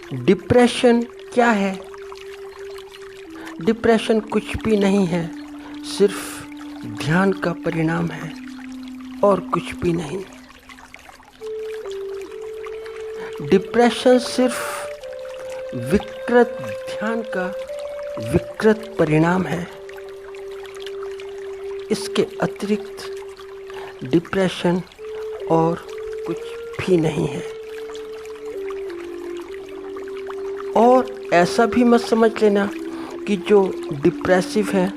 Depression क्या है? Depression कुछ भी नहीं है, सिर्फ ध्यान का परिणाम है और कुछ भी नहीं। डिप्रेशन सिर्फ विकृत ध्यान का विकृत परिणाम है। इसके अतिरिक्त डिप्रेशन और कुछ भी नहीं है। और ऐसा भी मत समझ लेना कि जो डिप्रेसिव है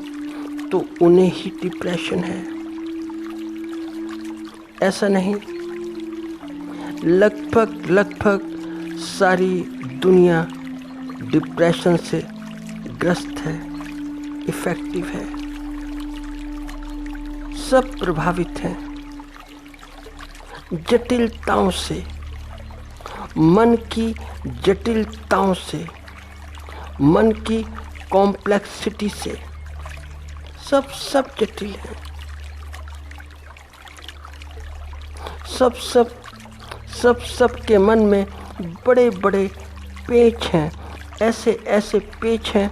तो उन्हें ही डिप्रेशन है। ऐसा नहीं। लगभग सारी दुनिया डिप्रेशन से ग्रस्त है, इफेक्टिव है, सब प्रभावित हैं जटिलताओं से, मन की जटिलताओं से, मन की कॉम्प्लेक्सिटी से। सब जटिल है। सब के मन में बड़े बड़े पेच हैं, ऐसे पेच हैं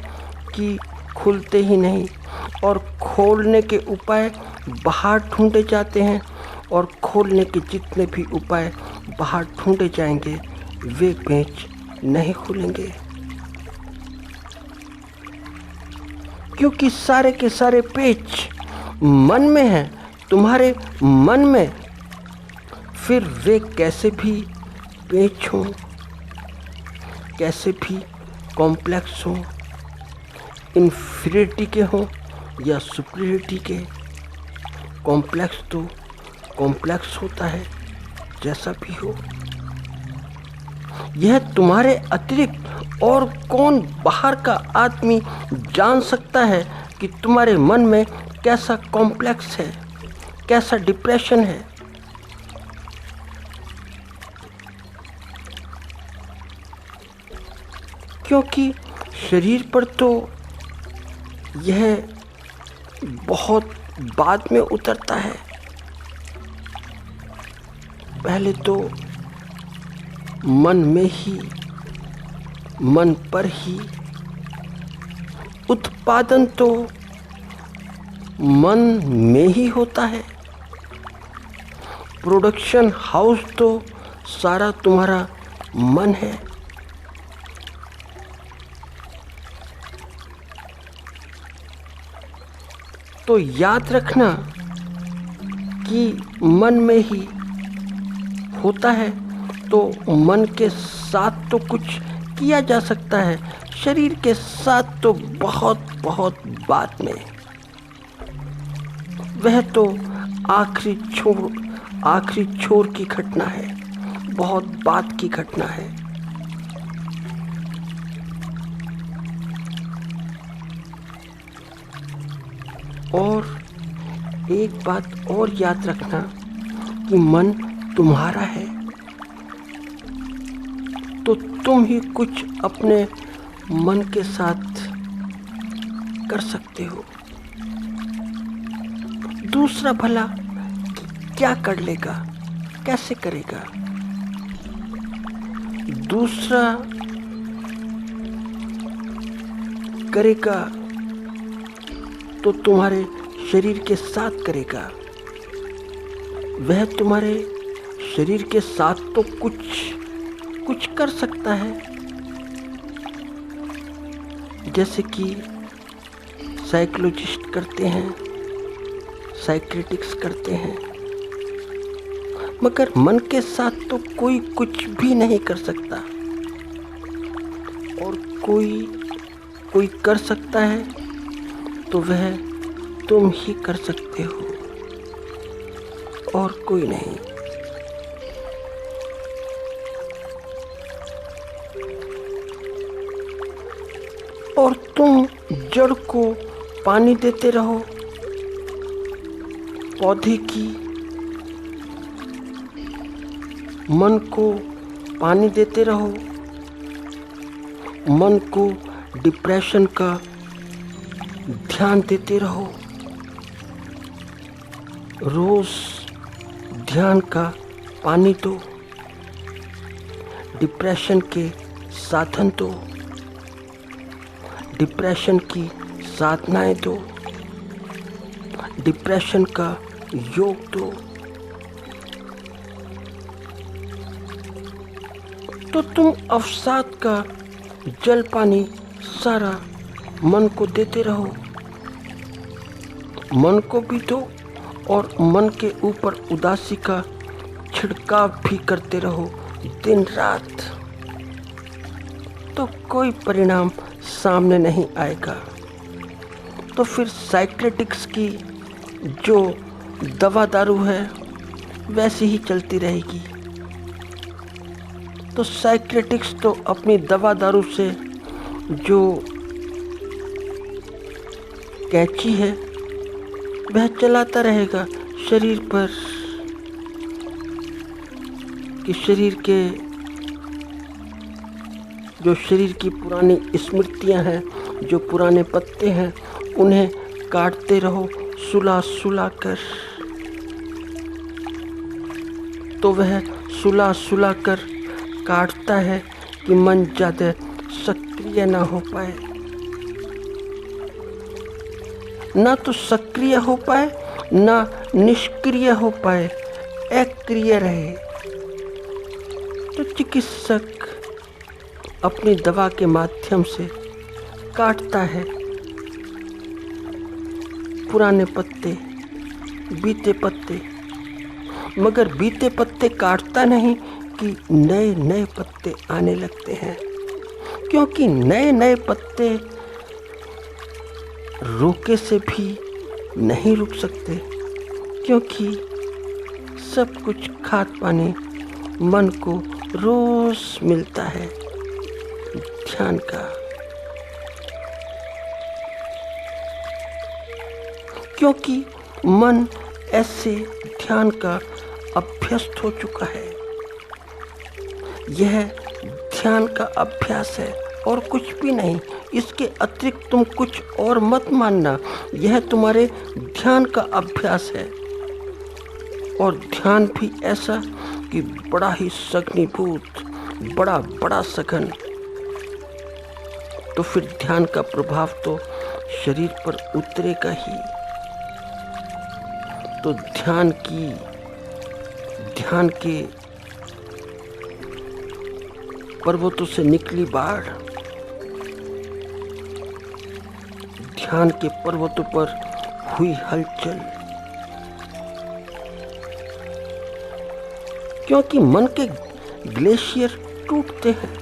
कि खुलते ही नहीं, और खोलने के उपाय बाहर ढूंढे जाते हैं, और खोलने के जितने भी उपाय बाहर ढूंढे जाएंगे वे पेच नहीं खुलेंगे, क्योंकि सारे के सारे पेच मन में हैं, तुम्हारे मन में। फिर वे कैसे भी पेच हों, कैसे भी कॉम्प्लेक्स हों, इन्फीरियरिटी के हों या सुपीरियरिटी के, कॉम्प्लेक्स तो कॉम्प्लेक्स होता है, जैसा भी हो। यह तुम्हारे अतिरिक्त और कौन बाहर का आदमी जान सकता है कि तुम्हारे मन में कैसा कॉम्प्लेक्स है, कैसा डिप्रेशन है। क्योंकि शरीर पर तो यह बहुत बाद में उतरता है। पहले तो मन में ही, मन पर ही। उत्पादन तो मन में ही होता है। प्रोडक्शन हाउस तो सारा तुम्हारा मन है। तो याद रखना कि मन में ही होता है, तो मन के साथ तो कुछ किया जा सकता है, शरीर के साथ तो बहुत बाद में। वह तो आखिरी छोर की घटना है, बहुत बाद की घटना है। और एक बात और याद रखना कि मन तुम्हारा है, तो तुम ही कुछ अपने मन के साथ कर सकते हो। दूसरा भला क्या कर लेगा, कैसे करेगा? दूसरा करेगा तो तुम्हारे शरीर के साथ करेगा। वह तुम्हारे शरीर के साथ तो कुछ कर सकता है, जैसे कि साइकोलॉजिस्ट करते हैं, साइकियाट्रिस्ट करते हैं। मगर मन के साथ तो कोई कुछ भी नहीं कर सकता, और कोई कर सकता है तो वह तुम ही कर सकते हो, और कोई नहीं। और तुम जड़ को पानी देते रहो, पौधे की, मन को पानी देते रहो, मन को डिप्रेशन का ध्यान देते रहो। रोज ध्यान का पानी दो, डिप्रेशन के साधन दो, डिप्रेशन की साधनाएं दो, डिप्रेशन का योग दो। तो तुम अवसाद का जल पानी सारा मन को देते रहो, मन को भी दो और मन के ऊपर उदासी का छिड़काव भी करते रहो दिन रात, तो कोई परिणाम सामने नहीं आएगा। तो फिर साइकेट्रिक्स की जो दवा दारू है वैसी ही चलती रहेगी। तो साइकेट्रिक्स तो अपनी दवा दारू से जो कैंची है वह चलाता रहेगा शरीर पर, कि शरीर के जो शरीर की पुरानी स्मृतियां हैं, जो पुराने पत्ते हैं, उन्हें काटते रहो सुला सुला कर। तो वह सुला सुला कर काटता है कि मन ज़्यादा सक्रिय ना हो पाए, ना तो सक्रिय हो पाए ना निष्क्रिय हो पाए, अक्रिय रहे। तो चिकित्सक अपनी दवा के माध्यम से काटता है पुराने पत्ते, बीते पत्ते, मगर बीते पत्ते काटता नहीं कि नए नए पत्ते आने लगते हैं, क्योंकि नए नए पत्ते रोके से भी नहीं रुक सकते, क्योंकि सब कुछ खाद पानी मन को रोज मिलता है ध्यान का। क्योंकि मन ऐसे ध्यान का अभ्यस्त हो चुका है। यह ध्यान का अभ्यास है और कुछ भी नहीं। इसके अतिरिक्त तुम कुछ और मत मानना, यह तुम्हारे ध्यान का अभ्यास है। और ध्यान भी ऐसा कि बड़ा ही सघनीभूत, बड़ा बड़ा सघन। तो फिर ध्यान का प्रभाव तो शरीर पर उतरेगा ही। तो ध्यान के पर्वतों से निकली बाढ़, ध्यान के पर्वतों पर हुई हलचल, क्योंकि मन के ग्लेशियर टूटते हैं।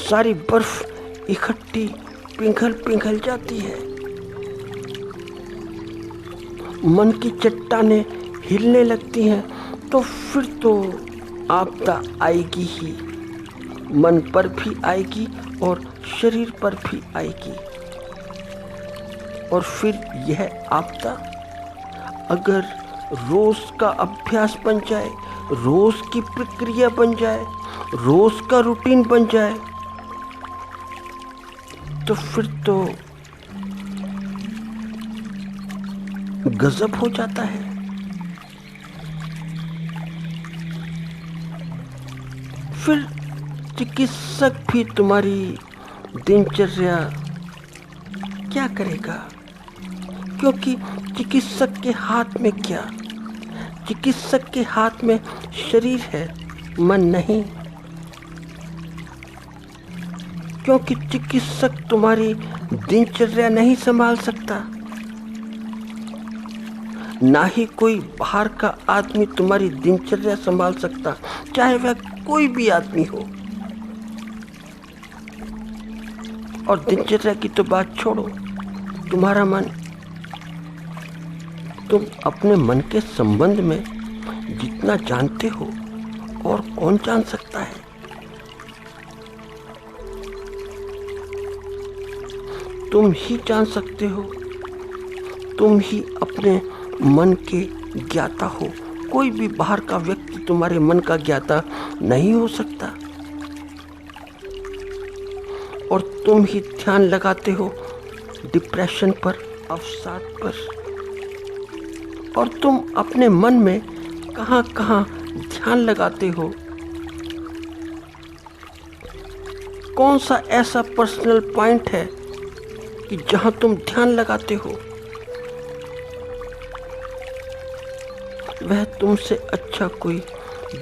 सारी बर्फ इकट्ठी पिघल पिघल जाती है, मन की चट्टानें हिलने लगती हैं। तो फिर तो आपदा आएगी ही, मन पर भी आएगी और शरीर पर भी आएगी। और फिर यह आपदा अगर रोज का अभ्यास बन जाए, रोज की प्रक्रिया बन जाए, रोज का रूटीन बन जाए, तो फिर तो गजब हो जाता है। फिर चिकित्सक भी तुम्हारी दिनचर्या क्या करेगा? क्योंकि चिकित्सक के हाथ में क्या? चिकित्सक के हाथ में शरीर है, मन नहीं। क्योंकि चिकित्सक तुम्हारी दिनचर्या नहीं संभाल सकता, ना ही कोई बाहर का आदमी तुम्हारी दिनचर्या संभाल सकता, चाहे वह कोई भी आदमी हो। और दिनचर्या की तो बात छोड़ो, तुम्हारा मन, तुम अपने मन के संबंध में जितना जानते हो और कौन जान सकता है। तुम ही जान सकते हो, तुम ही अपने मन के ज्ञाता हो। कोई भी बाहर का व्यक्ति तुम्हारे मन का ज्ञाता नहीं हो सकता। और तुम ही ध्यान लगाते हो डिप्रेशन पर, अवसाद पर। और तुम अपने मन में कहाँ कहाँ ध्यान लगाते हो कौन सा ऐसा पर्सनल पॉइंट है कि जहां तुम ध्यान लगाते हो? वह तुमसे अच्छा कोई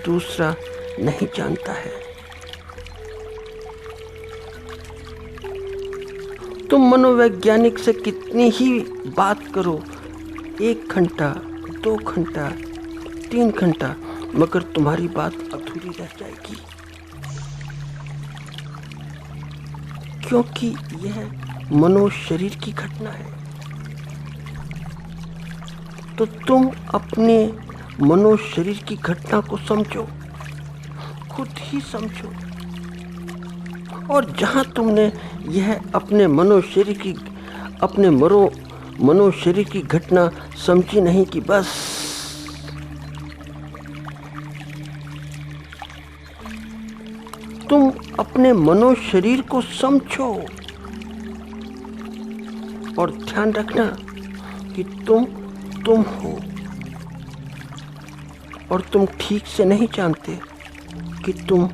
दूसरा नहीं जानता है। तुम मनोवैज्ञानिक से कितनी ही बात करो, 1 घंटा, 2 घंटा, 3 घंटा, मगर तुम्हारी बात अधूरी रह जाएगी, क्योंकि यह मनो-शरीर की घटना है। तो तुम अपने मनो-शरीर की घटना को समझो, खुद ही समझो। और जहां तुमने यह अपने मनो-शरीर की घटना समझी नहीं कि बस तुम अपने मनो-शरीर को समझो और ध्यान रखना कि तुम हो और तुम ठीक से नहीं जानते कि तुम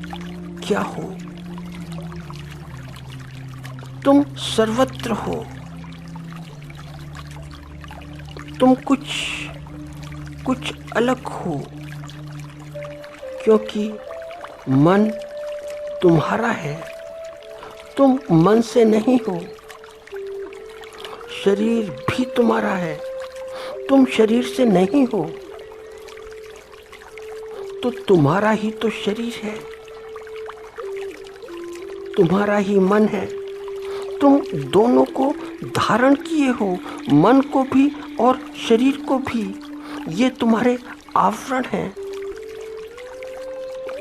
क्या हो। तुम सर्वत्र हो। तुम कुछ अलग हो, क्योंकि मन तुम्हारा है, तुम मन से नहीं हो। शरीर भी तुम्हारा है, तुम शरीर से नहीं हो। तो तुम्हारा ही तो शरीर है, तुम्हारा ही मन है। तुम दोनों को धारण किए हो, मन को भी और शरीर को भी। ये तुम्हारे आवरण हैं,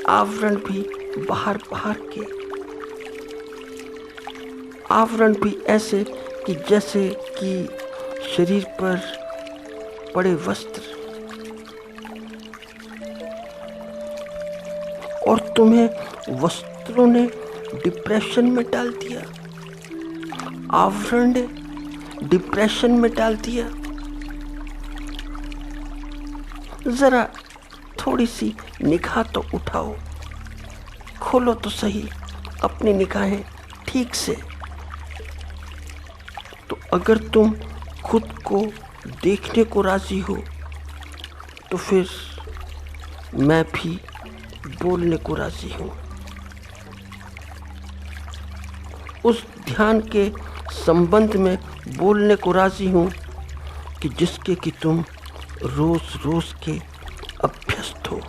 आवरण भी बाहर के, आवरण भी ऐसे कि जैसे कि शरीर पर पड़े वस्त्र, और तुम्हें वस्त्रों ने डिप्रेशन में डाल दिया, आवरण ने डिप्रेशन में डाल दिया। जरा थोड़ी सी निगाह तो उठाओ, खोलो तो सही अपनी निगाहें ठीक से। तो अगर तुम खुद को देखने को राजी हो तो फिर मैं भी बोलने को राजी हूँ। उस ध्यान के संबंध में बोलने को राजी हूँ कि जिसके कि तुम रोज के अभ्यस्त हो।